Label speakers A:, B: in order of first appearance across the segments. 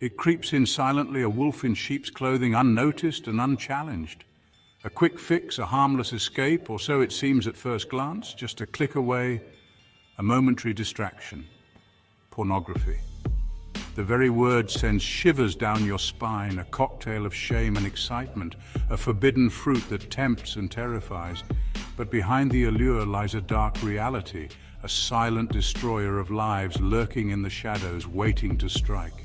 A: It creeps in silently, a wolf in sheep's clothing, unnoticed and unchallenged. A quick fix, a harmless escape, or so it seems at first glance, just a click away, a momentary distraction. Pornography. The very word sends shivers down your spine, a cocktail of shame and excitement, a forbidden fruit that tempts and terrifies. But behind the allure lies a dark reality, a silent destroyer of lives lurking in the shadows, waiting to strike.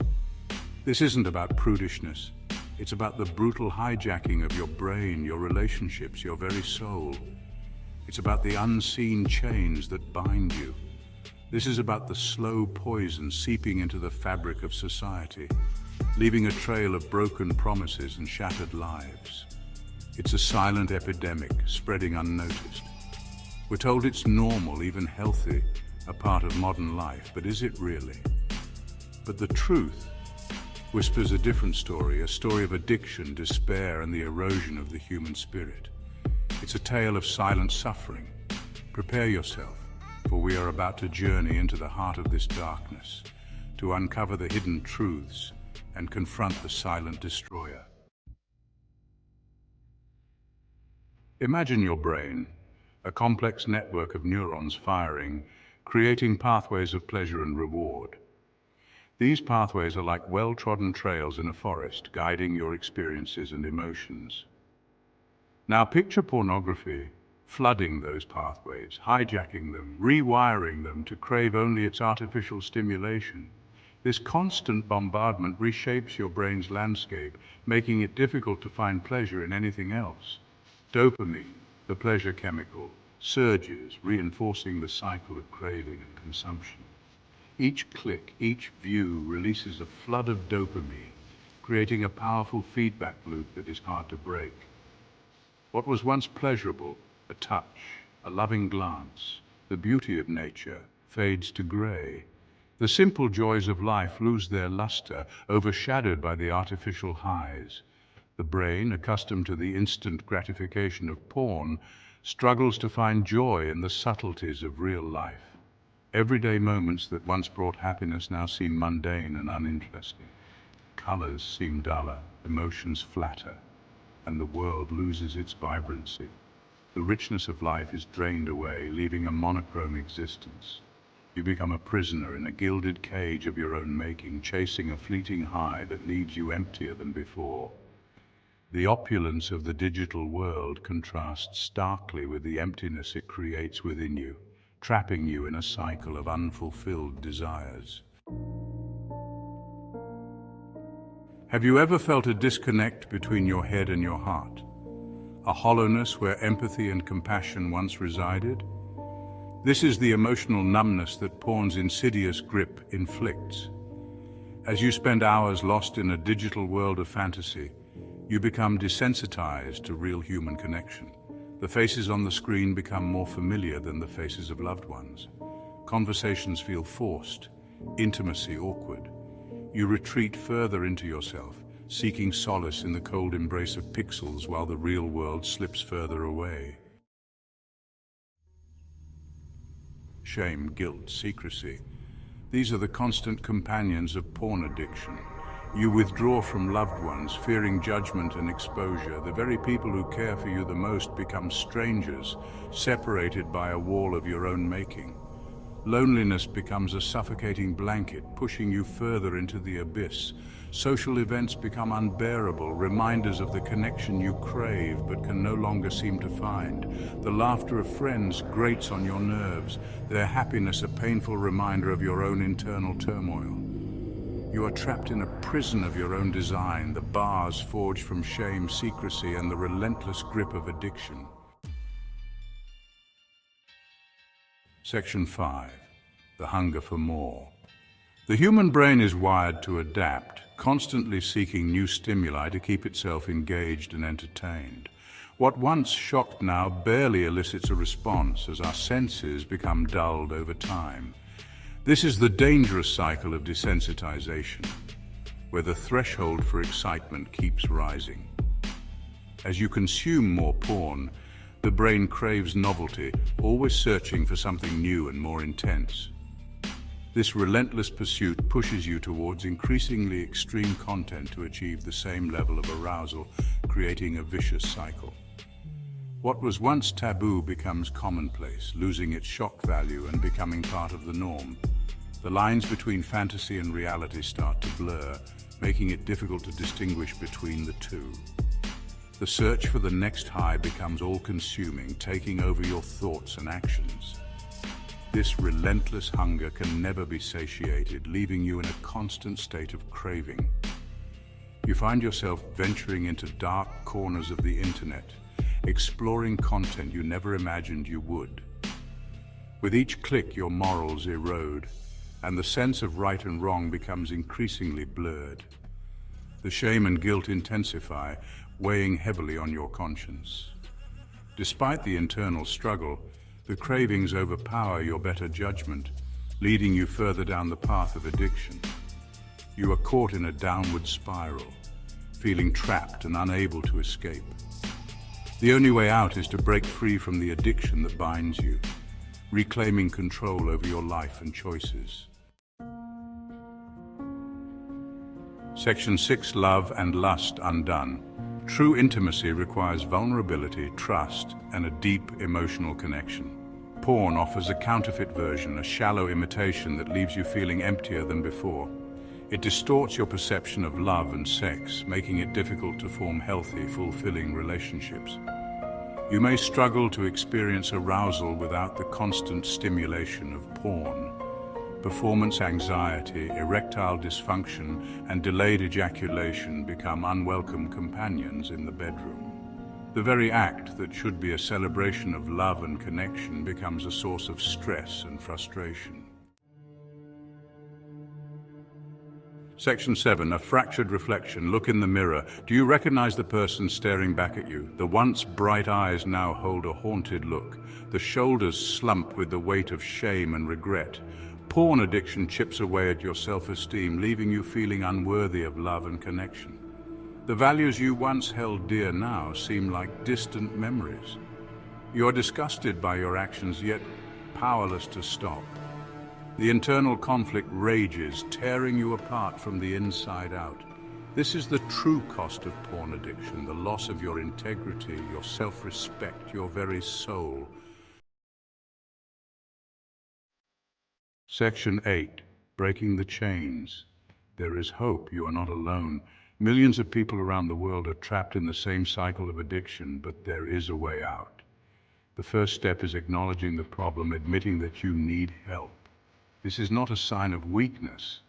A: This isn't about prudishness. It's about the brutal hijacking of your brain, your relationships, your very soul. It's about the unseen chains that bind you. This is about the slow poison seeping into the fabric of society, leaving a trail of broken promises and shattered lives. It's a silent epidemic, spreading unnoticed. We're told it's normal, even healthy, a part of modern life, but is it really? But the truth whispers a different story, a story of addiction, despair, and the erosion of the human spirit. It's a tale of silent suffering. Prepare yourself, for we are about to journey into the heart of this darkness, to uncover the hidden truths and confront the silent destroyer. Imagine your brain, a complex network of neurons firing, creating pathways of pleasure and reward. These pathways are like well-trodden trails in a forest, guiding your experiences and emotions. Now picture pornography flooding those pathways, hijacking them, rewiring them to crave only its artificial stimulation. This constant bombardment reshapes your brain's landscape, making it difficult to find pleasure in anything else. Dopamine, the pleasure chemical, surges, reinforcing the cycle of craving and consumption. Each click, each view releases a flood of dopamine, creating a powerful feedback loop that is hard to break. What was once pleasurable, a touch, a loving glance, the beauty of nature, fades to gray. The simple joys of life lose their luster, overshadowed by the artificial highs. The brain, accustomed to the instant gratification of porn, struggles to find joy in the subtleties of real life. Everyday moments that once brought happiness now seem mundane and uninteresting. Colors seem duller, emotions flatter, and the world loses its vibrancy. The richness of life is drained away, leaving a monochrome existence. You become a prisoner in a gilded cage of your own making, chasing a fleeting high that leaves you emptier than before. The opulence of the digital world contrasts starkly with the emptiness it creates within you, trapping you in a cycle of unfulfilled desires. Have you ever felt a disconnect between your head and your heart? A hollowness where empathy and compassion once resided? This is the emotional numbness that porn's insidious grip inflicts. As you spend hours lost in a digital world of fantasy, you become desensitized to real human connection. The faces on the screen become more familiar than the faces of loved ones. Conversations feel forced, intimacy awkward. You retreat further into yourself, seeking solace in the cold embrace of pixels while the real world slips further away. Shame, guilt, secrecy. These are the constant companions of porn addiction. You withdraw from loved ones, fearing judgment and exposure. The very people who care for you the most become strangers, separated by a wall of your own making. Loneliness becomes a suffocating blanket, pushing you further into the abyss. Social events become unbearable, reminders of the connection you crave but can no longer seem to find. The laughter of friends grates on your nerves, their happiness a painful reminder of your own internal turmoil. You are trapped in a prison of your own design, the bars forged from shame, secrecy, and the relentless grip of addiction. Section 5. The hunger for more. The human brain is wired to adapt, constantly seeking new stimuli to keep itself engaged and entertained. What once shocked now barely elicits a response as our senses become dulled over time. This is the dangerous cycle of desensitization, where the threshold for excitement keeps rising. As you consume more porn, the brain craves novelty, always searching for something new and more intense. This relentless pursuit pushes you towards increasingly extreme content to achieve the same level of arousal, creating a vicious cycle. What was once taboo becomes commonplace, losing its shock value and becoming part of the norm. The lines between fantasy and reality start to blur, making it difficult to distinguish between the two. The search for the next high becomes all-consuming, taking over your thoughts and actions. This relentless hunger can never be satiated, leaving you in a constant state of craving. You find yourself venturing into dark corners of the internet, exploring content you never imagined you would. With each click, your morals erode, and the sense of right and wrong becomes increasingly blurred. The shame and guilt intensify, weighing heavily on your conscience. Despite the internal struggle, the cravings overpower your better judgment, leading you further down the path of addiction. You are caught in a downward spiral, feeling trapped and unable to escape. The only way out is to break free from the addiction that binds you, reclaiming control over your life and choices. Section 6. Love and Lust Undone. True intimacy requires vulnerability, trust, and a deep emotional connection. Porn offers a counterfeit version, a shallow imitation that leaves you feeling emptier than before. It distorts your perception of love and sex, making it difficult to form healthy, fulfilling relationships. You may struggle to experience arousal without the constant stimulation of porn. Performance anxiety, erectile dysfunction, and delayed ejaculation become unwelcome companions in the bedroom. The very act that should be a celebration of love and connection becomes a source of stress and frustration. Section 7. A fractured reflection. Look in the mirror. Do you recognize the person staring back at you? The once bright eyes now hold a haunted look. The shoulders slump with the weight of shame and regret. Porn addiction chips away at your self-esteem, leaving you feeling unworthy of love and connection. The values you once held dear now seem like distant memories. You're disgusted by your actions, yet powerless to stop. The internal conflict rages, tearing you apart from the inside out. This is the true cost of porn addiction, the loss of your integrity, your self-respect, your very soul. Section 8. Breaking the chains. There is hope. You are not alone. Millions of people around the world are trapped in the same cycle of addiction, but there is a way out. The first step is acknowledging the problem, admitting that you need help. This is not a sign of weakness,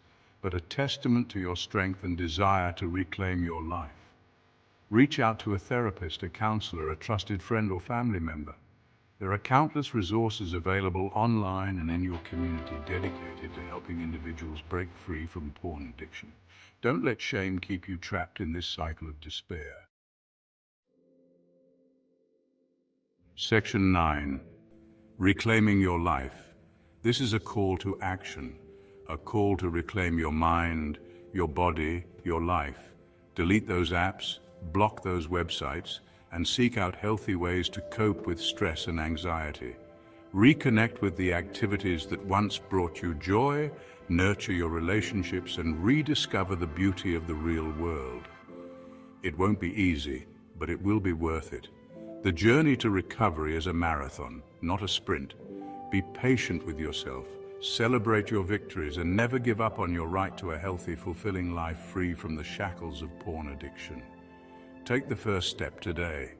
A: but a testament to your strength and desire to reclaim your life. Reach out to a therapist, a counselor, a trusted friend or family member. There are countless resources available online and in your community dedicated to helping individuals break free from porn addiction. Don't let shame keep you trapped in this cycle of despair. Section 9. Reclaiming your life. This is a call to action, a call to reclaim your mind, your body, your life. Delete those apps, block those websites, and seek out healthy ways to cope with stress and anxiety. Reconnect with the activities that once brought you joy, nurture your relationships, and rediscover the beauty of the real world. It won't be easy, but it will be worth it. The journey to recovery is a marathon, not a sprint. Be patient with yourself, celebrate your victories, and never give up on your right to a healthy, fulfilling life free from the shackles of porn addiction. Take the first step today.